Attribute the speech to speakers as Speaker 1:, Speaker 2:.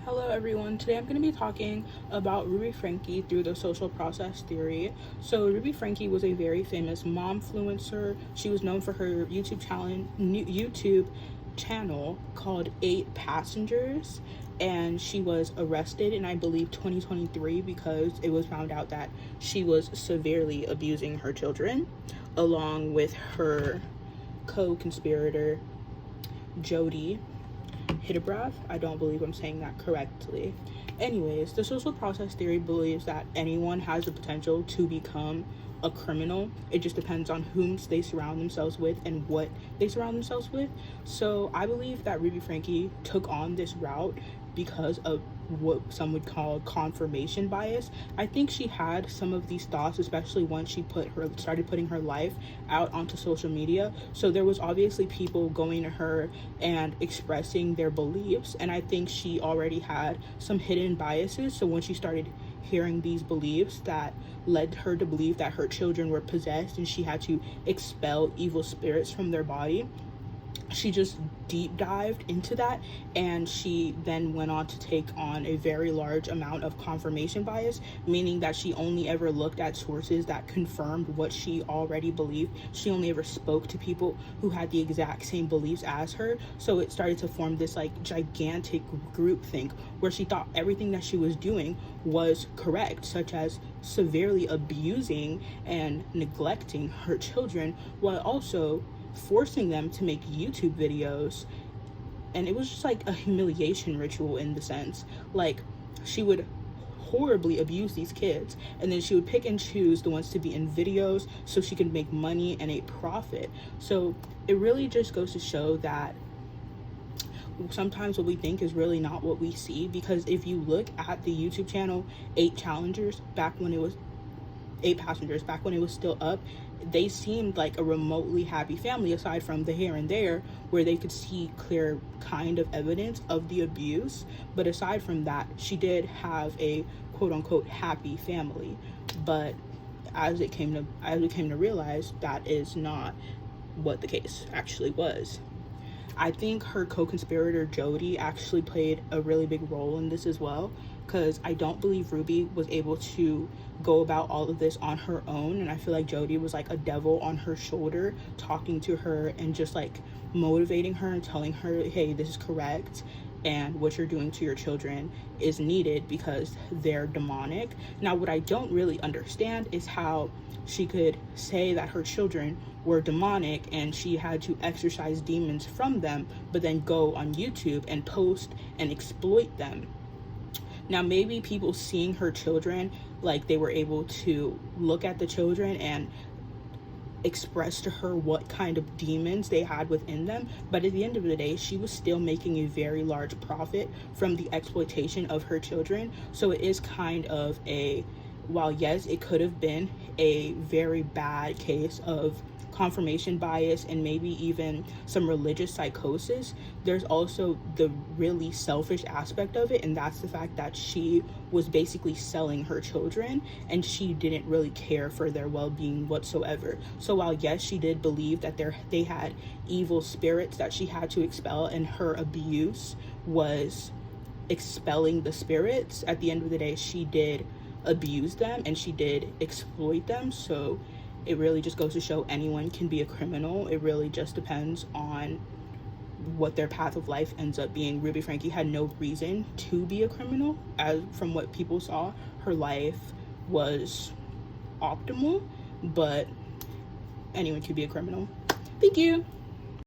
Speaker 1: Hello everyone, today I'm going to be talking about Ruby Franke through the social process theory. So Ruby Franke was a very famous momfluencer. She was known for her YouTube channel called 8 Passengers, and she was arrested in, I believe, 2023 because it was found out that she was severely abusing her children along with her co-conspirator Jody Hidebrand. I don't believe I'm saying that correctly. Anyways, the social process theory believes that anyone has the potential to become a criminal. It just depends on whom they surround themselves with and what they surround themselves with. So I believe that Ruby Franke took on this route because of what some would call confirmation bias. I think she had some of these thoughts, especially once she started putting her life out onto social media. So there was obviously people going to her and expressing their beliefs, and I think she already had some hidden biases. So when she started hearing these beliefs that led her to believe that her children were possessed and she had to expel evil spirits from their body, she just deep dived into that, and she then went on to take on a very large amount of confirmation bias, meaning that she only ever looked at sources that confirmed what she already believed. She only ever spoke to people who had the exact same beliefs as her. So it started to form this like gigantic group think where she thought everything that she was doing was correct, such as severely abusing and neglecting her children while also forcing them to make YouTube videos. And it was just like a humiliation ritual in the sense, like, she would horribly abuse these kids, and then she would pick and choose the ones to be in videos so she could make money and a profit. So it really just goes to show that sometimes what we think is really not what we see, because if you look at the YouTube channel 8 Passengers back when it was still up, they seemed like a remotely happy family, aside from the here and there where they could see clear kind of evidence of the abuse. But aside from that, she did have a quote-unquote happy family. But as we came to realize, that is not what the case actually was. I think her co-conspirator Jody actually played a really big role in this as well, because I don't believe Ruby was able to go about all of this on her own, and I feel like Jody was like a devil on her shoulder, talking to her and just like motivating her and telling her, hey, this is correct, and what you're doing to your children is needed because they're demonic. Now, what I don't really understand is how she could say that her children were demonic and she had to exorcise demons from them, but then go on YouTube and post and exploit them. Now, maybe people seeing her children, like, they were able to look at the children and express to her what kind of demons they had within them, but at the end of the day, she was still making a very large profit from the exploitation of her children. So it is kind of while yes, it could have been a very bad case of confirmation bias and maybe even some religious psychosis, there's also the really selfish aspect of it, and that's the fact that she was basically selling her children and she didn't really care for their well-being whatsoever. So while yes, she did believe that they had evil spirits that she had to expel, and her abuse was expelling the spirits, at the end of the day, she did abuse them and she did exploit them. So it really just goes to show anyone can be a criminal. It really just depends on what their path of life ends up being. Ruby Franke had no reason to be a criminal. As from what people saw, her life was optimal, but anyone could be a criminal. Thank you.